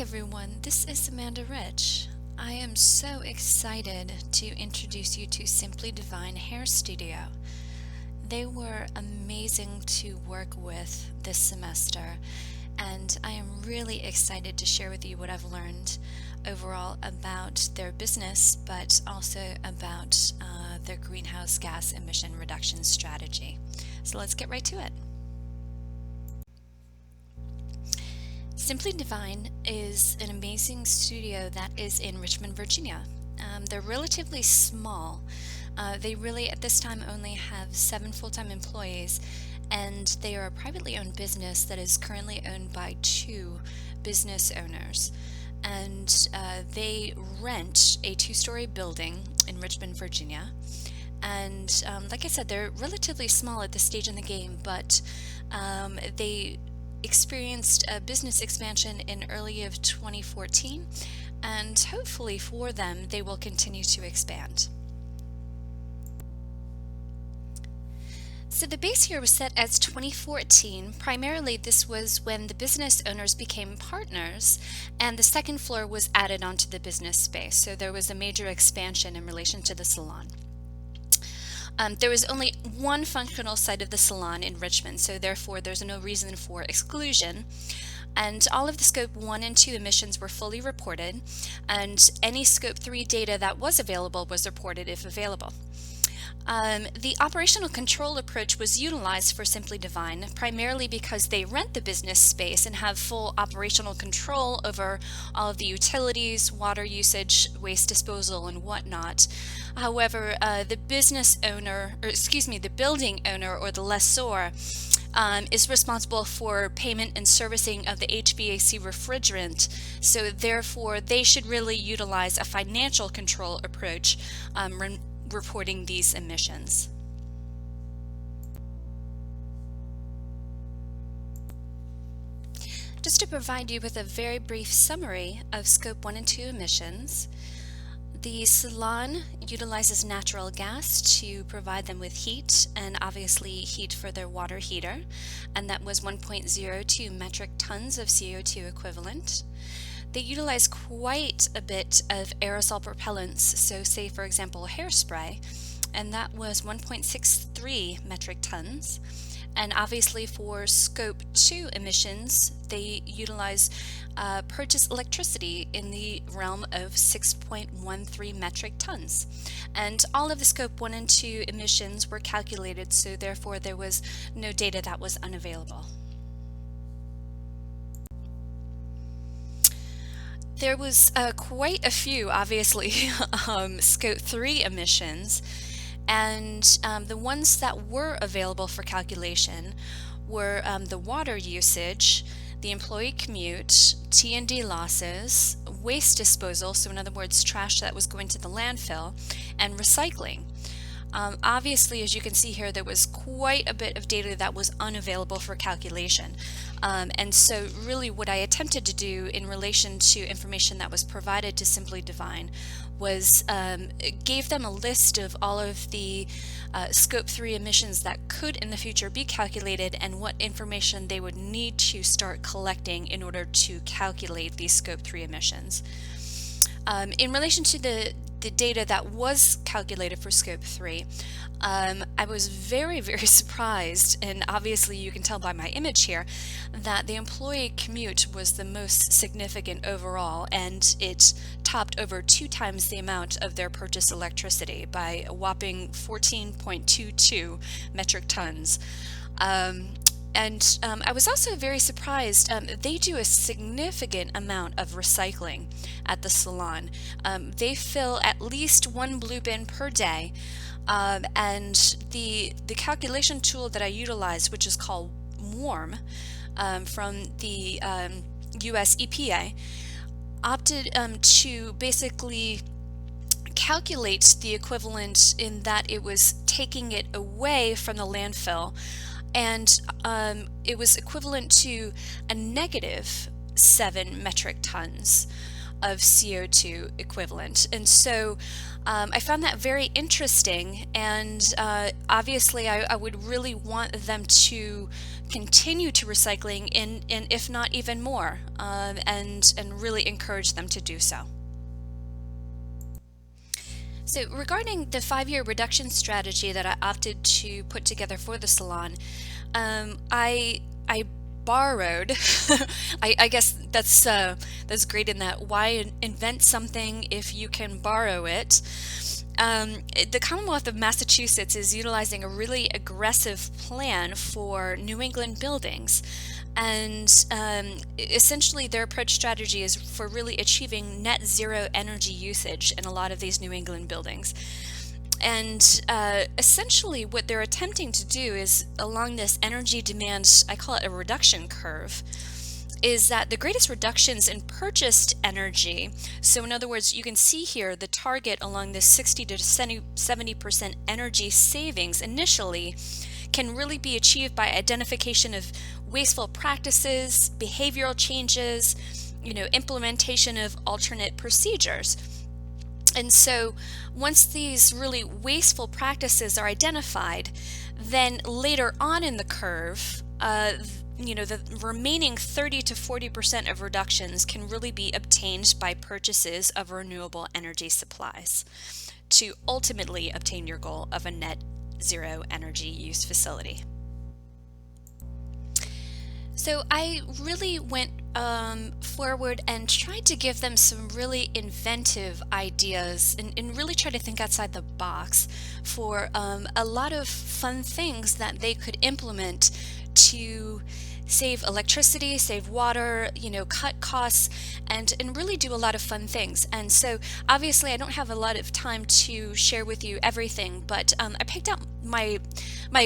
everyone, this is Amanda Rich. I am so excited to introduce you to Simply Divine Hair Studio. They were amazing to work with this semester, and I am really excited to share with you what I've learned overall about their business, but also about their greenhouse gas emission reduction strategy. So let's get right to it. Simply Divine is an amazing studio that is in Richmond, Virginia. They're relatively small. They really, at this time, only have 7 full-time employees, and they are a privately owned business that is currently owned by 2 business owners. And they rent a 2-story building in Richmond, Virginia. And like I said, they're relatively small at this stage in the game, but they experienced a business expansion in early of 2014, and hopefully for them they will continue to expand. So the base year was set as 2014. Primarily this was when the business owners became partners and the second floor was added onto the business space, so there was a major expansion in relation to the salon. There was only one functional site of the salon in Richmond, so therefore there's no reason for exclusion. And all of the Scope 1 and 2 emissions were fully reported, and any Scope 3 data that was available was reported if available. The operational control approach was utilized for Simply Divine primarily because they rent the business space and have full operational control over all of the utilities, water usage, waste disposal, and whatnot. However, the building owner or the lessor is responsible for payment and servicing of the HVAC refrigerant, so therefore they should really utilize a financial control approach reporting these emissions. Just to provide you with a very brief summary of Scope 1 and 2 emissions, the salon utilizes natural gas to provide them with heat, and obviously heat for their water heater, and that was 1.02 metric tons of CO2 equivalent. They utilize quite a bit of aerosol propellants, so say for example hairspray, and that was 1.63 metric tons. And obviously for Scope 2 emissions, they utilize purchased electricity in the realm of 6.13 metric tons. And all of the Scope 1 and 2 emissions were calculated, so therefore there was no data that was unavailable. There was quite a few, obviously, Scope 3 emissions, and the ones that were available for calculation were the water usage, the employee commute, T&D losses, waste disposal, so in other words trash that was going to the landfill, and recycling. Obviously, as you can see here, there was quite a bit of data that was unavailable for calculation. And so really what I attempted to do in relation to information that was provided to Simply Divine was gave them a list of all of the Scope 3 emissions that could in the future be calculated and what information they would need to start collecting in order to calculate these Scope 3 emissions. In relation to the data that was calculated for Scope 3, I was very, very surprised, and obviously you can tell by my image here, that the employee commute was the most significant overall, and it topped over 2 times the amount of their purchased electricity by a whopping 14.22 metric tons. I was also very surprised. They do a significant amount of recycling at the salon. They fill at least 1 blue bin per day, and the calculation tool that I utilized, which is called WARM from the US EPA, opted to basically calculate the equivalent in that it was taking it away from the landfill, and it was equivalent to a negative 7 metric tons. of CO2 equivalent. And so I found that very interesting, and obviously I would really want them to continue to recycling in if not even more, and really encourage them to do so. So regarding the 5-year reduction strategy that I opted to put together for the salon, I borrowed. I guess that's great in that why invent something if you can borrow it. The Commonwealth of Massachusetts is utilizing a really aggressive plan for New England buildings. And essentially, their approach strategy is for really achieving net zero energy usage in a lot of these New England buildings. And essentially, what they're attempting to do is along this energy demand, I call it a reduction curve, is that the greatest reductions in purchased energy, so in other words, you can see here the target along this 60 to 70% energy savings initially can really be achieved by identification of wasteful practices, behavioral changes, implementation of alternate procedures. And so once these really wasteful practices are identified, then later on in the curve, the remaining 30 to 40% of reductions can really be obtained by purchases of renewable energy supplies to ultimately obtain your goal of a net zero energy use facility. So I really went forward and tried to give them some really inventive ideas and really try to think outside the box for a lot of fun things that they could implement to save electricity, save water, cut costs, and really do a lot of fun things. And so obviously I don't have a lot of time to share with you everything, but I picked out my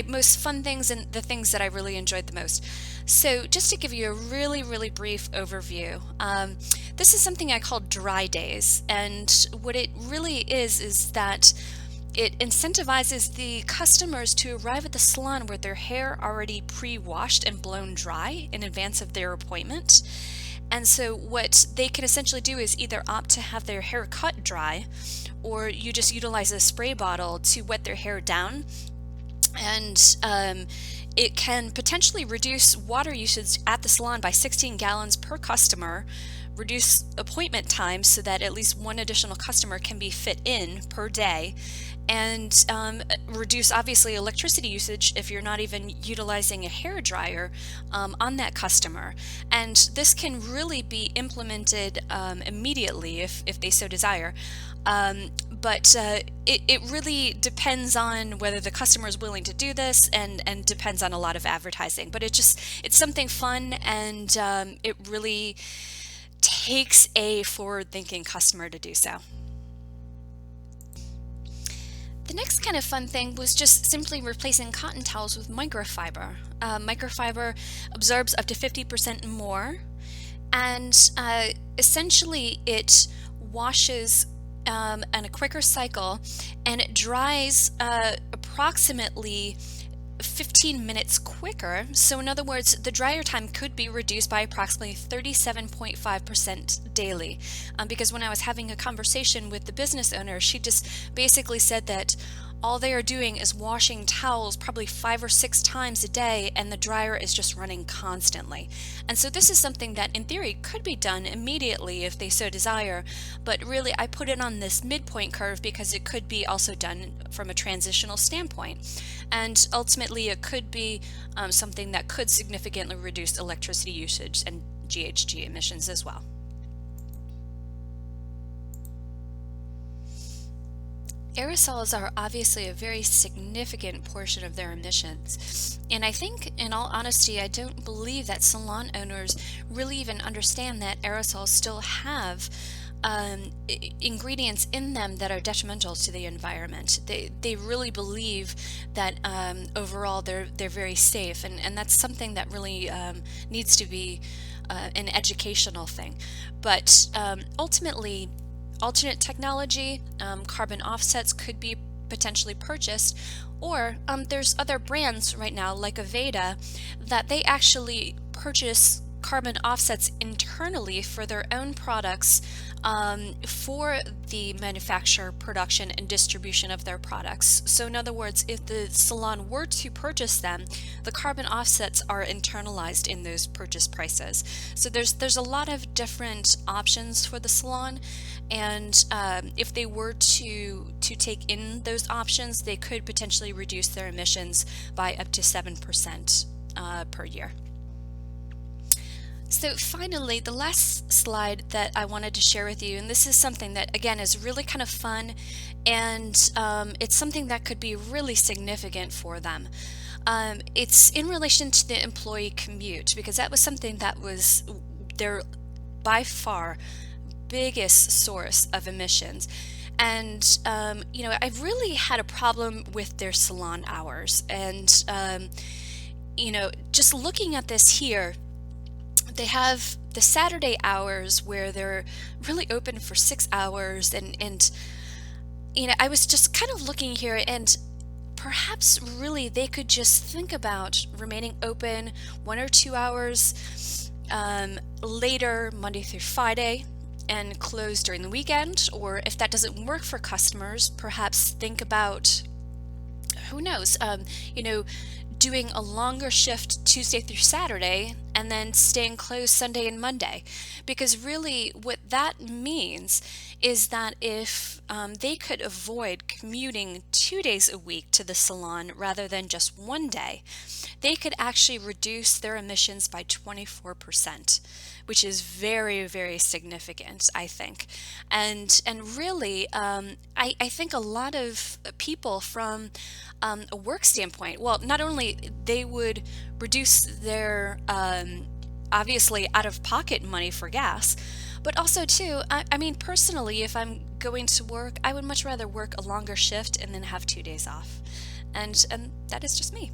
most fun things and the things that I really enjoyed the most. So just to give you a really, really brief overview, this is something I call dry days. And what it really is that it incentivizes the customers to arrive at the salon with their hair already pre-washed and blown dry in advance of their appointment. And so what they can essentially do is either opt to have their hair cut dry, or you just utilize a spray bottle to wet their hair down. And it can potentially reduce water usage at the salon by 16 gallons per customer, reduce appointment times so that at least one additional customer can be fit in per day, and reduce obviously electricity usage if you're not even utilizing a hair dryer on that customer. And this can really be implemented immediately if they so desire. But it really depends on whether the customer is willing to do this, and depends on a lot of advertising. But it's something fun, and it really takes a forward-thinking customer to do so. The next kind of fun thing was just simply replacing cotton towels with microfiber. Microfiber absorbs up to 50% more, and essentially it washes in a quicker cycle, and it dries approximately 15 minutes quicker. So in other words, the dryer time could be reduced by approximately 37.5% daily. Because when I was having a conversation with the business owner, she just basically said that all they are doing is washing towels probably 5 or 6 times a day, and the dryer is just running constantly. And so this is something that in theory could be done immediately if they so desire, but really I put it on this midpoint curve because it could be also done from a transitional standpoint. And ultimately it could be something that could significantly reduce electricity usage and GHG emissions as well. Aerosols are obviously a very significant portion of their emissions, and I think, in all honesty, I don't believe that salon owners really even understand that aerosols still have ingredients in them that are detrimental to the environment. They really believe that overall they're very safe, and that's something that really needs to be an educational thing. But ultimately, alternate technology, carbon offsets could be potentially purchased, or there's other brands right now like Aveda that they actually purchase carbon offsets internally for their own products for the manufacture, production, and distribution of their products. So in other words, if the salon were to purchase them, the carbon offsets are internalized in those purchase prices. So there's a lot of different options for the salon, and if they were to take in those options, they could potentially reduce their emissions by up to 7% per year. So finally, the last slide that I wanted to share with you, and this is something that again is really kind of fun, and it's something that could be really significant for them. It's in relation to the employee commute, because that was something that was their by far biggest source of emissions. And I've really had a problem with their salon hours, and just looking at this here, they have the Saturday hours where they're really open for 6 hours, and I was just kind of looking here, and perhaps really they could just think about remaining open 1 or 2 hours later, Monday through Friday, and close during the weekend. Or if that doesn't work for customers, perhaps think about, who knows, doing a longer shift Tuesday through Saturday and then staying closed Sunday and Monday. Because really what that means is that if they could avoid commuting 2 days a week to the salon rather than just one day, they could actually reduce their emissions by 24%, which is very, very significant, I think. And really, I think a lot of people from a work standpoint, well, not only they would reduce their obviously out-of-pocket money for gas, but also too, I mean, personally, if I'm going to work, I would much rather work a longer shift and then have 2 days off. And that is just me.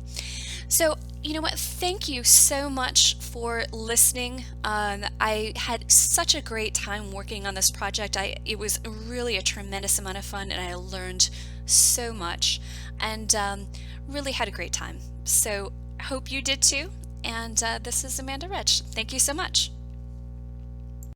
So, you know what? Thank you so much for listening. I had such a great time working on this project. It was really a tremendous amount of fun, and I learned so much, and really had a great time. So, hope you did too. And this is Amanda Rich. Thank you so much.